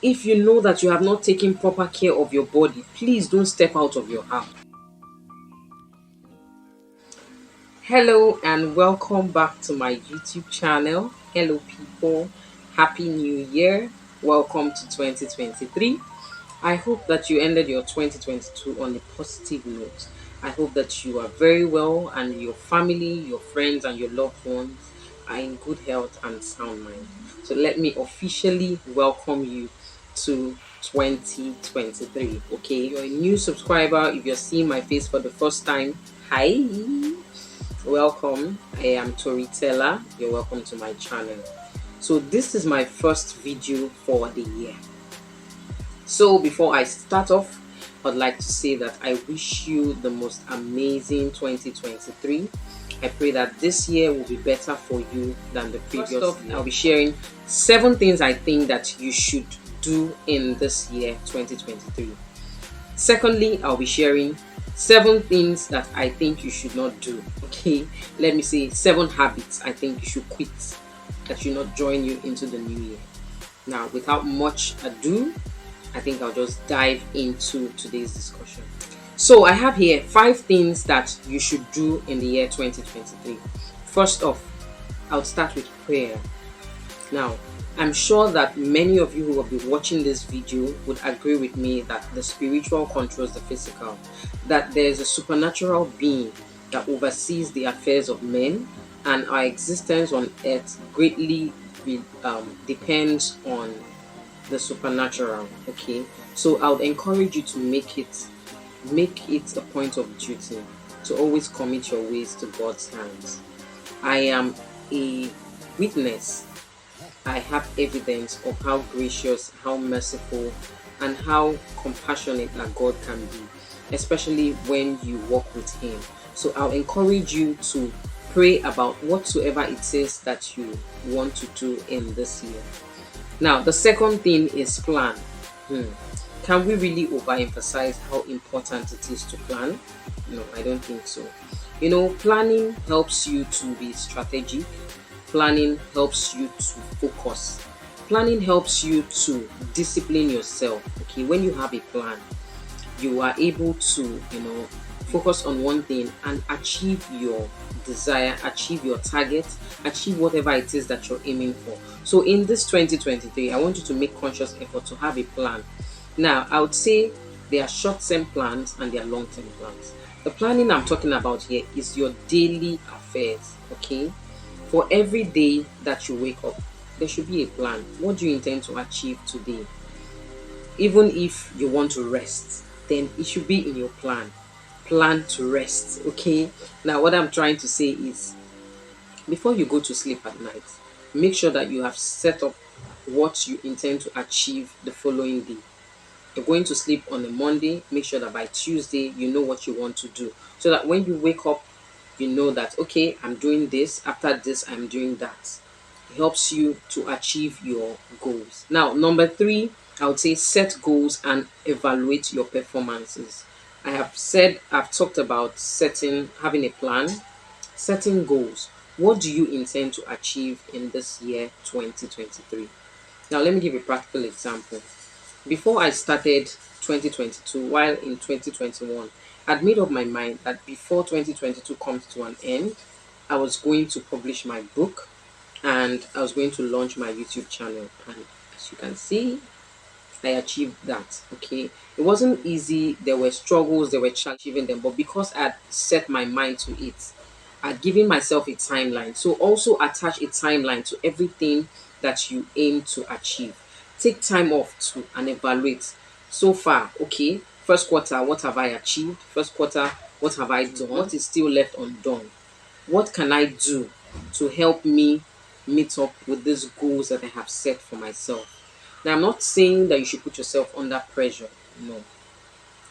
If you know that you have not taken proper care of your body, please don't step out of your house. Hello and welcome back to my YouTube channel. Hello people, happy new year. Welcome to 2023. I hope that you ended your 2022 on a positive note. I hope that you are very well and your family, your friends and your loved ones are in good health and sound mind. So let me officially welcome you to 2023. Okay, you're a new subscriber. If you're seeing my face for the first time, hi. Welcome, I am Toritella. You're welcome to my channel. So this is my first video for the year. So before I start off, I'd like to say that I wish you the most amazing 2023. I pray that this year will be better for you than the previous year. I'll be sharing 7 things I think that you should do in this year 2023. Secondly, I'll be sharing 7 things that I think you should not do. Okay, let me say 7 habits I think you should quit that should not join you into the new year. Now, without much ado, I think I'll just dive into today's discussion. So I have here 5 things that you should do in the year 2023. First off, I'll start with prayer. Now, I'm sure that many of you who will be watching this video would agree with me that the spiritual controls the physical, that there's a supernatural being that oversees the affairs of men, and our existence on earth greatly depends on the supernatural. Okay, so I would encourage you to make it a point of duty to always commit your ways to God's hands. I am a witness. I have evidence of how gracious, how merciful, and how compassionate that God can be, especially when you walk with Him. So I'll encourage you to pray about whatsoever it is that you want to do in this year. Now, the second thing is plan. Can we really overemphasize how important it is to plan? No, I don't think so. Planning helps you to be strategic. Planning helps you to focus. Planning helps you to discipline yourself. Okay, when you have a plan, you are able to, focus on one thing and achieve your desire, achieve your target, achieve whatever it is that you're aiming for. So in this 2023, I want you to make conscious effort to have a plan. Now, I would say there are short-term plans and there are long-term plans. The planning I'm talking about here is your daily affairs, okay? For every day that you wake up, there should be a plan. What do you intend to achieve today? Even if you want to rest, then it should be in your plan. Plan to rest, okay? Now, what I'm trying to say is, before you go to sleep at night, make sure that you have set up what you intend to achieve the following day. You're going to sleep on a Monday, make sure that by Tuesday, you know what you want to do. So that when you wake up, you know that, okay, I'm doing this, after this, I'm doing that. It helps you to achieve your goals. Now, number 3, I would say set goals and evaluate your performances. I've talked about having a plan, setting goals. What do you intend to achieve in this year 2023? Now, let me give a practical example. Before I started 2022, while in 2021, I'd made up my mind that before 2022 comes to an end, I was going to publish my book and I was going to launch my YouTube channel. And as you can see, I achieved that. Okay, it wasn't easy. There were struggles, there were challenges achieving them, but because I had set my mind to it, I'd given myself a timeline. So also attach a timeline to everything that you aim to achieve. Take time off to and evaluate. So far, okay, first quarter, what have I achieved? First quarter, what have I done? What is still left undone? What can I do to help me meet up with these goals that I have set for myself? Now, I'm not saying that you should put yourself under pressure. No.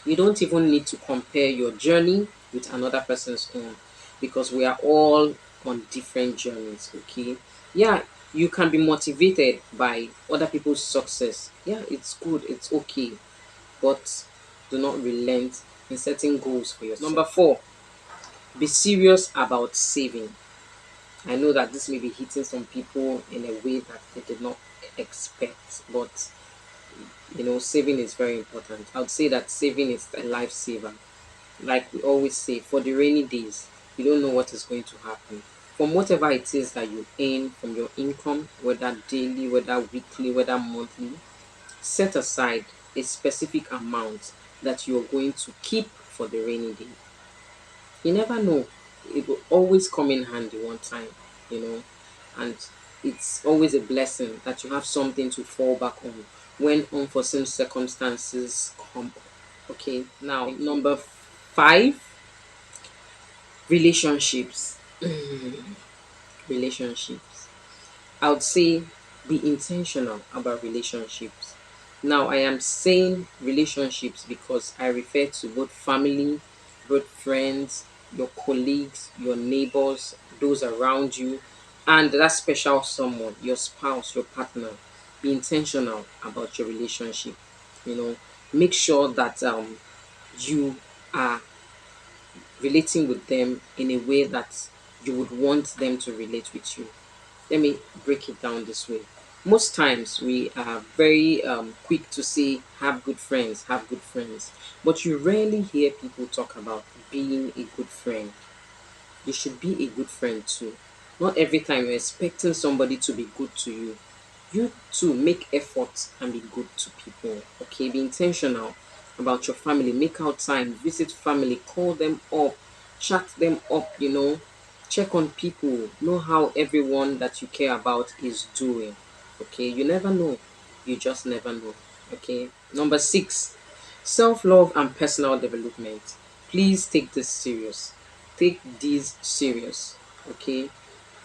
You don't even need to compare your journey with another person's own, because we are all on different journeys, okay? Yeah, you can be motivated by other people's success. Yeah, it's good, it's okay. But do not relent in setting goals for yourself. Number 4, be serious about saving. I know that this may be hitting some people in a way that they did not expect, but Saving is very important. I would say that saving is a lifesaver. Like we always say, for the rainy days, you don't know what is going to happen. From whatever it is that you earn from your income, whether daily, whether weekly, whether monthly, set aside a specific amount that you're going to keep for the rainy day. You never know. It will always come in handy one time, you know, and it's always a blessing that you have something to fall back on when unforeseen circumstances come up. Okay, now number five, relationships. Relationships. I would say be intentional about relationships. Now, I am saying relationships because I refer to both family, both friends, your colleagues, your neighbors, those around you, and that special someone, your spouse, your partner. Be intentional about your relationship. You know, make sure that you are relating with them in a way that you would want them to relate with you. Let me break it down this way. Most times we are very quick to say, have good friends, but you rarely hear people talk about being a good friend. You should be a good friend too. Not every time you're expecting somebody to be good to you. You too make effort and be good to people. Okay, be intentional about your family. Make out time, visit family, call them up, chat them up, check on people, know how everyone that you care about is doing. Okay, you never know. You just never know. Okay, number six, self love and personal development. Please take this serious. Take these serious. Okay,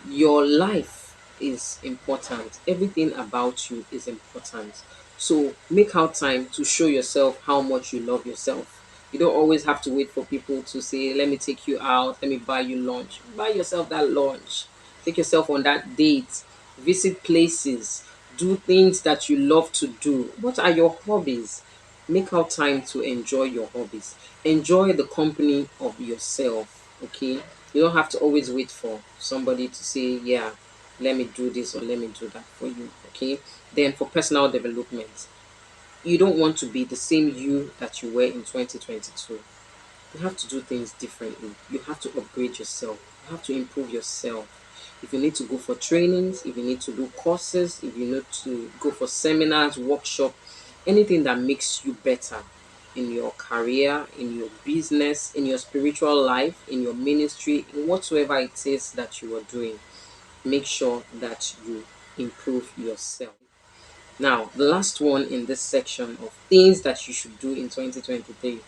your life is important. Everything about you is important. So make out time to show yourself how much you love yourself. You don't always have to wait for people to say, let me take you out, let me buy you lunch. Buy yourself that lunch. Take yourself on that date. Visit places. Do things that you love to do. What are your hobbies? Make out time to enjoy your hobbies. Enjoy the company of yourself. Okay, you don't have to always wait for somebody to say, yeah, let me do this or let me do that for you. Okay, then for personal development, you don't want to be the same you that you were in 2022. You have to do things differently. You have to upgrade yourself. You have to improve yourself. If you need to go for trainings, if you need to do courses, if you need to go for seminars, workshop, anything that makes you better in your career, in your business, in your spiritual life, in your ministry, in whatsoever it is that you are doing, make sure that you improve yourself. Now, the last one in this section of things that you should do in 2023,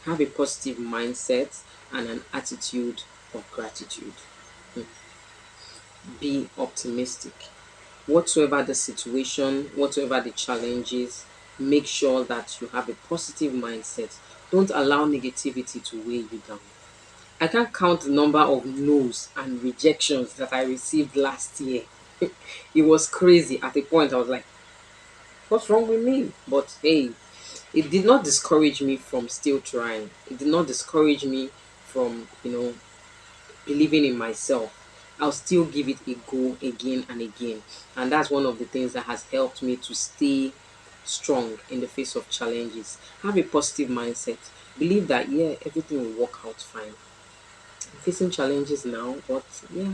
have a positive mindset and an attitude of gratitude. Hmm. Be optimistic. Whatsoever the situation, whatsoever the challenges, make sure that you have a positive mindset. Don't allow negativity to weigh you down. I can't count the number of no's and rejections that I received last year. It was crazy. At a point, I was like, what's wrong with me? But hey, it did not discourage me from still trying. It did not discourage me from, believing in myself. I'll still give it a go again and again. And that's one of the things that has helped me to stay strong in the face of challenges. Have a positive mindset. Believe that, yeah, everything will work out fine. I'm facing challenges now, but yeah,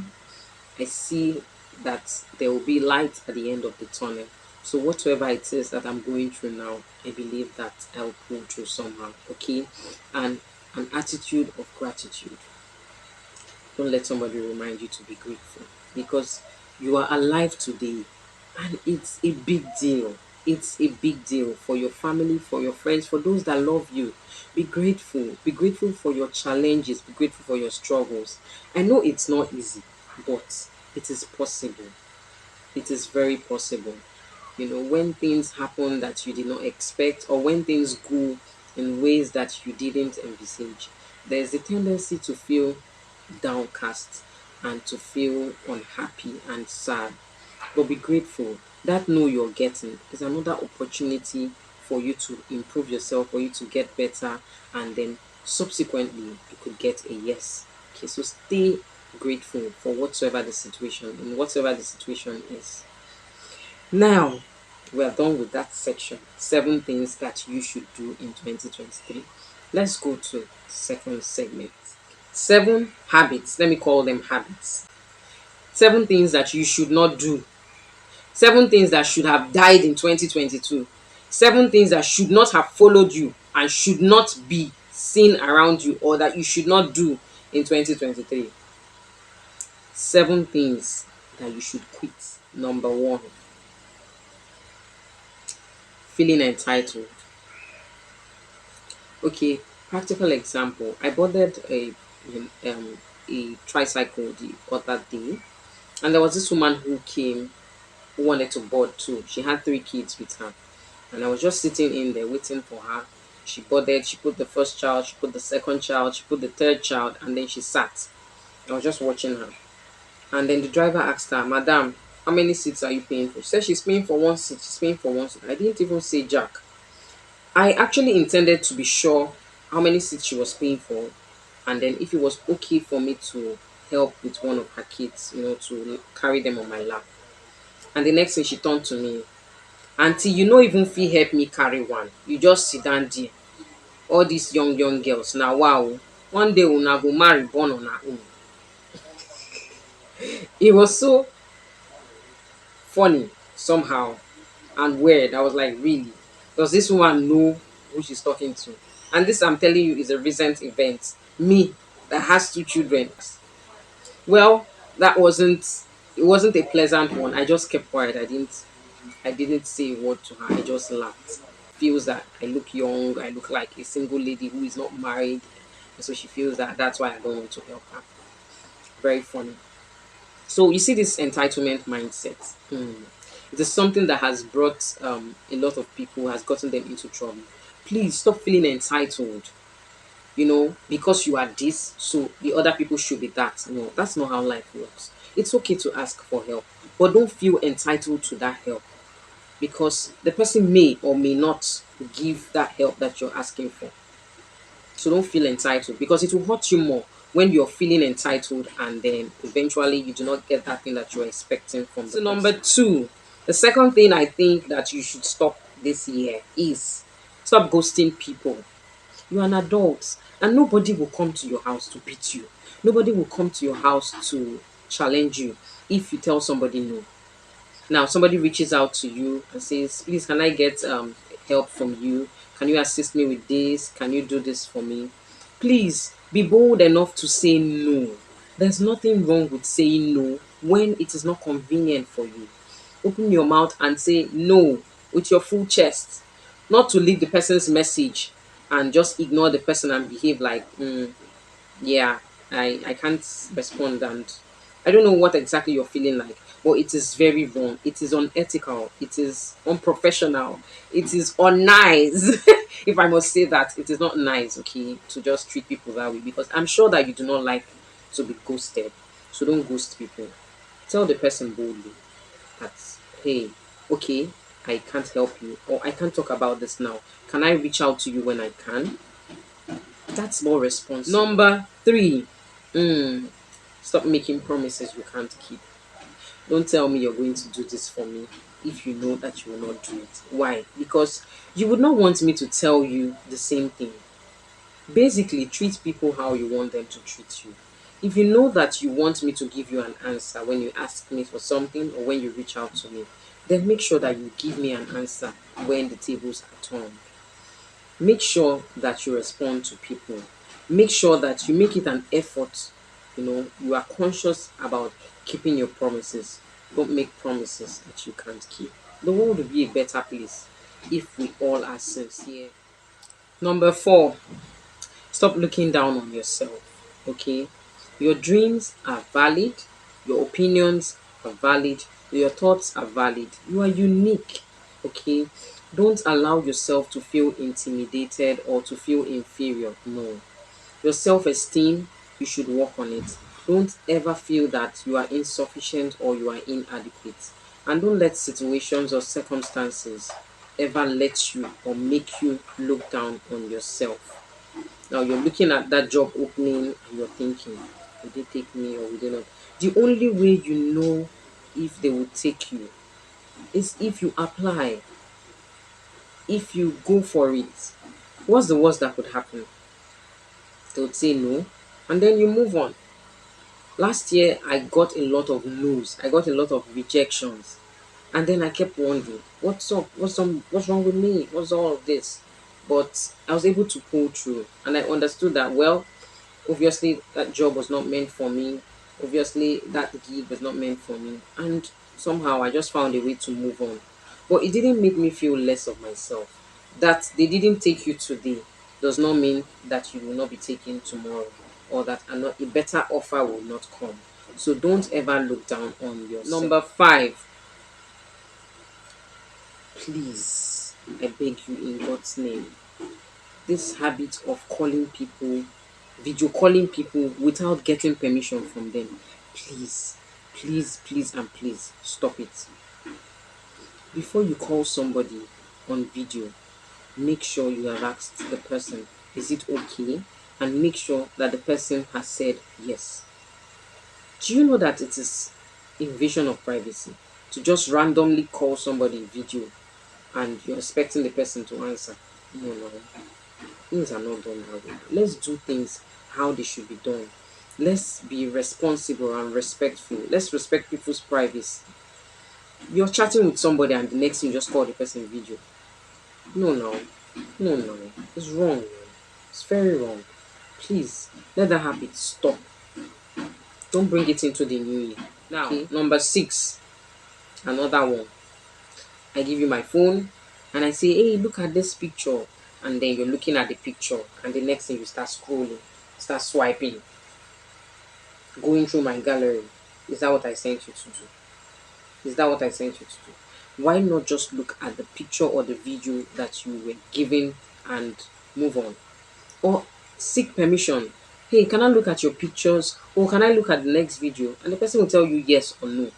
I see that there will be light at the end of the tunnel. So whatever it is that I'm going through now, I believe that I'll pull through somehow. Okay, and an attitude of gratitude. Don't let somebody remind you to be grateful, because you are alive today, and it's a big deal. It's a big deal for your family, for your friends, for those that love you. Be grateful. Be grateful for your challenges. Be grateful for your struggles. I know it's not easy, but it is possible. It is very possible. When things happen that you did not expect, or when things go in ways that you didn't envisage, there's a tendency to feel downcast and to feel unhappy and sad. But be grateful. That no you're getting is another opportunity for you to improve yourself, for you to get better, and then subsequently you could get a yes. Okay, so stay grateful for whatsoever the situation, and whatever the situation is. Now, We are done with that section. 7 things that you should do in 2023. Let's go to the second segment. 7 habits. Let me call them habits. 7 things that you should not do. 7 things that should have died in 2022. 7 things that should not have followed you and should not be seen around you, or that you should not do in 2023. 7 things that you should quit. Number one, feeling entitled. Okay, practical example. I boarded a tricycle the other day, and there was this woman who came who wanted to board too. She had 3 kids with her, and I was just sitting in there waiting for her. She boarded. She put the first child. She put the second child. She put the third child, and then she sat. I was just watching her, and then the driver asked her, "Madam, how many seats are you paying for?" She said she's paying for 1 seat. She's paying for 1 seat. I didn't even say jack. I actually intended to be sure how many seats she was paying for, and then if it was okay for me to help with one of her kids, to carry them on my lap. And the next thing she turned to me, "Aunty, you no even fit help me carry one. You just sit down there. All these young girls. Now wow. One day una go marry born on her own." It was so funny somehow and weird. I was like, really? Does this woman know who she's talking to? And this, I'm telling you, is a recent event. Me, that has 2 children. Well, that wasn't it wasn't a pleasant one. I just kept quiet. I didn't say a word to her. I just laughed. Feels that I look young, I look like a single lady who is not married. And so she feels that that's why I don't want to help her. Very funny. So you see this entitlement mindset. It is something that has brought a lot of people, has gotten them into trouble. Please stop feeling entitled. Because you are this, so the other people should be that. No, that's not how life works. It's okay to ask for help, but don't feel entitled to that help, because the person may or may not give that help that you're asking for. So don't feel entitled, because it will hurt you more when you're feeling entitled and then eventually you do not get that thing that you're expecting from the person. Number two, the second thing I think that you should stop this year is stop ghosting people. You're an adult, and nobody will come to your house to beat you. Nobody will come to your house to challenge you if you tell somebody no. Now, somebody reaches out to you and says, "Please, can I get help from you? Can you assist me with this? Can you do this for me?" Please be bold enough to say no. There's nothing wrong with saying no when it is not convenient for you. Open your mouth and say no with your full chest, not to leave the person's message and just ignore the person and behave like, yeah, I can't respond, and I don't know what exactly you're feeling like, but it is very wrong. It is unethical. It is unprofessional. It is unnice. If I must say that, it is not nice, okay, to just treat people that way, because I'm sure that you do not like to be ghosted. So don't ghost people. Tell the person boldly that, "Hey, okay, I can't help you, or I can't talk about this now. Can I reach out to you when I can?" That's more responsible. Number three, stop making promises you can't keep. Don't tell me you're going to do this for me if you know that you will not do it. Why? Because you would not want me to tell you the same thing. Basically, treat people how you want them to treat you. If you know that you want me to give you an answer when you ask me for something or when you reach out to me, then make sure that you give me an answer when the tables are turned. Make sure that you respond to people. Make sure that you make it an effort. You are conscious about keeping your promises. Don't make promises that you can't keep. The world will be a better place if we all are sincere. Number four, stop looking down on yourself. Okay? Your dreams are valid, your opinions are valid, your thoughts are valid. You are unique. Okay? Don't allow yourself to feel intimidated or to feel inferior. No. Your self-esteem, you should work on it. Don't ever feel that you are insufficient or you are inadequate. And don't let situations or circumstances ever let you or make you look down on yourself. Now you're looking at that job opening and you're thinking, will they take me or will they not? The only way you know if they will take you is if you apply, if you go for it. What's the worst that could happen? They would say no, and then you move on. Last year, I got a lot of no's. I got a lot of rejections. And then I kept wondering, what's up? What's wrong with me? What's all of this? But I was able to pull through, and I understood that, well, obviously that job was not meant for me. Obviously that gig was not meant for me. And somehow I just found a way to move on. But it didn't make me feel less of myself. That they didn't take you today does not mean that you will not be taken tomorrow, or that a better offer will not come. So don't ever look down on yourself. Number 5, please, I beg you in God's name, this habit of calling people, video calling people without getting permission from them. Please, please, please, and please stop it. Before you call somebody on video, make sure you have asked the person, is it okay? And make sure that the person has said yes. Do you know that it is invasion of privacy to just randomly call somebody video and you're expecting the person to answer? No, no. Things are not done that way. Let's do things how they should be done. Let's be responsible and respectful. Let's respect people's privacy. You're chatting with somebody and the next thing you just call the person video. No, no. No, no. It's wrong. It's very wrong. Please, let that habit stop. Don't bring it into the new year. Now, okay, number 6, another one. I give you my phone and I say, hey, look at this picture. And then you're looking at the picture, and the next thing you start scrolling, start swiping, going through my gallery. Is that what I sent you to do? Is that what I sent you to do? Why not just look at the picture or the video that you were given and move on? Or seek permission. Hey, can I look at your pictures? Or can I look at the next video? And the person will tell you yes or no.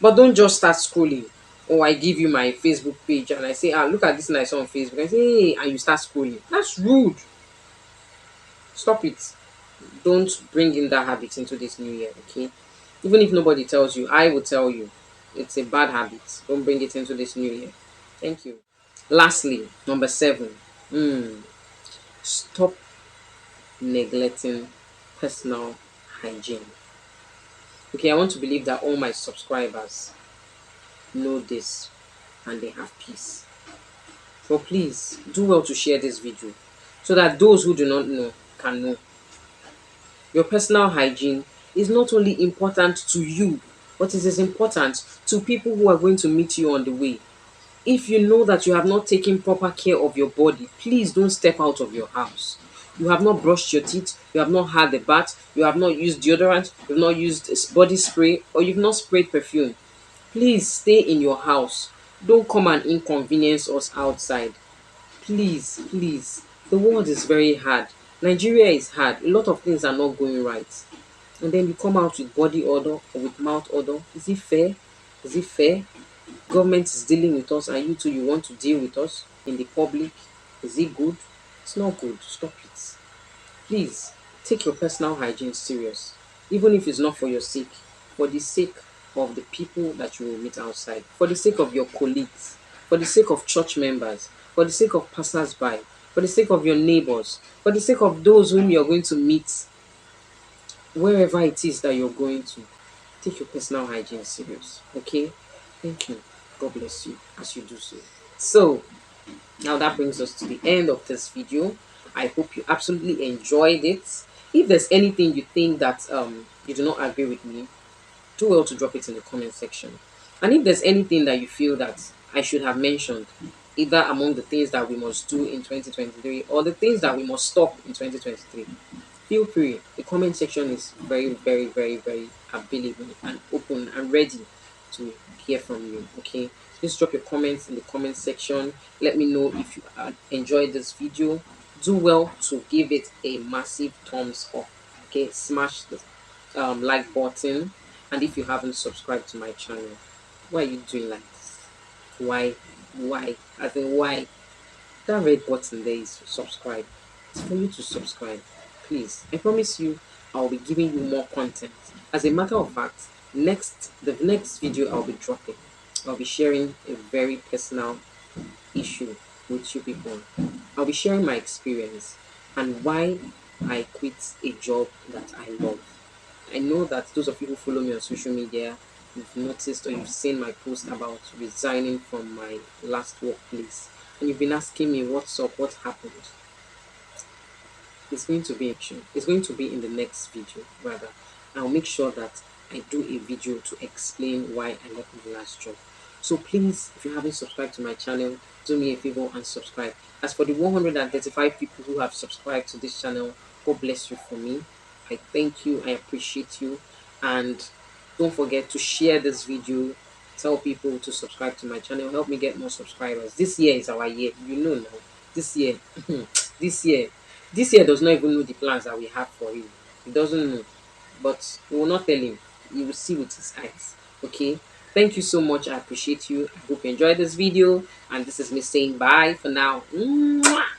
But don't just start scrolling. Or I give you my Facebook page and I say, look at this thing I saw on Facebook. I say, hey, and you start scrolling. That's rude. Stop it. Don't bring in that habit into this new year, okay? Even if nobody tells you, I will tell you. It's a bad habit. Don't bring it into this new year. Thank you. Lastly, number 7. Stop neglecting personal hygiene. Okay, I want to believe that all my subscribers know this and they have peace. But please do well to share this video so that those who do not know can know. Your personal hygiene is not only important to you, but it is important to people who are going to meet you on the way. If you know that you have not taken proper care of your body, please don't step out of your house. You have not brushed your teeth, you have not had a bath, you have not used deodorant, you have not used body spray, or you've not sprayed perfume. Please stay in your house. Don't come and inconvenience us outside. Please, please. The world is very hard. Nigeria is hard. A lot of things are not going right. And then you come out with body odor or with mouth odor. Is it fair? Is it fair? Government is dealing with us and you too, you want to deal with us in the public. Is it good? It's not good. Stop it. Please take your personal hygiene serious. Even if it's not for your sake, for the sake of the people that you will meet outside, for the sake of your colleagues, for the sake of church members, for the sake of passers-by, for the sake of your neighbors, for the sake of those whom you're going to meet wherever it is that you're going to. Take your personal hygiene serious. Okay? Thank you. God bless you as you do so. So, now that brings us to the end of this video. I hope you absolutely enjoyed it. If there's anything you think that you do not agree with me, do well to drop it in the comment section. And if there's anything that you feel that I should have mentioned, either among the things that we must do in 2023 or the things that we must stop in 2023, feel free. The comment section is very, very, very, very available and open and ready to hear from you. Okay, please drop your comments in the comment section. Let me know if you enjoyed this video. Do well to give it a massive thumbs up. Okay, smash the like button, and if you haven't subscribed to my channel, why are you doing like this? Why I think why? That red button there is subscribe. It's for you to subscribe. Please, I promise you I'll be giving you more content. As a matter of fact, the next video I'll be dropping, I'll be sharing a very personal issue with you people. I'll be sharing my experience and why I quit a job that I love. I know that those of you who follow me on social media, you've noticed or you've seen my post about resigning from my last workplace. And you've been asking me what's up, what happened. It's going to be in the next video rather. I'll make sure that I do a video to explain why I left my last job. So please, if you haven't subscribed to my channel, do me a favor and subscribe. As for the 135 people who have subscribed to this channel, God bless you for me. I thank you, I appreciate you, and don't forget to share this video. Tell people to subscribe to my channel. Help me get more subscribers. This year is our year. You know now. This year, this year, this year does not even know the plans that we have for him. He doesn't know. But we will not tell him. He will see with his eyes. Okay? Thank you so much. I appreciate you. I hope you enjoyed this video. And this is me saying bye for now. Mwah!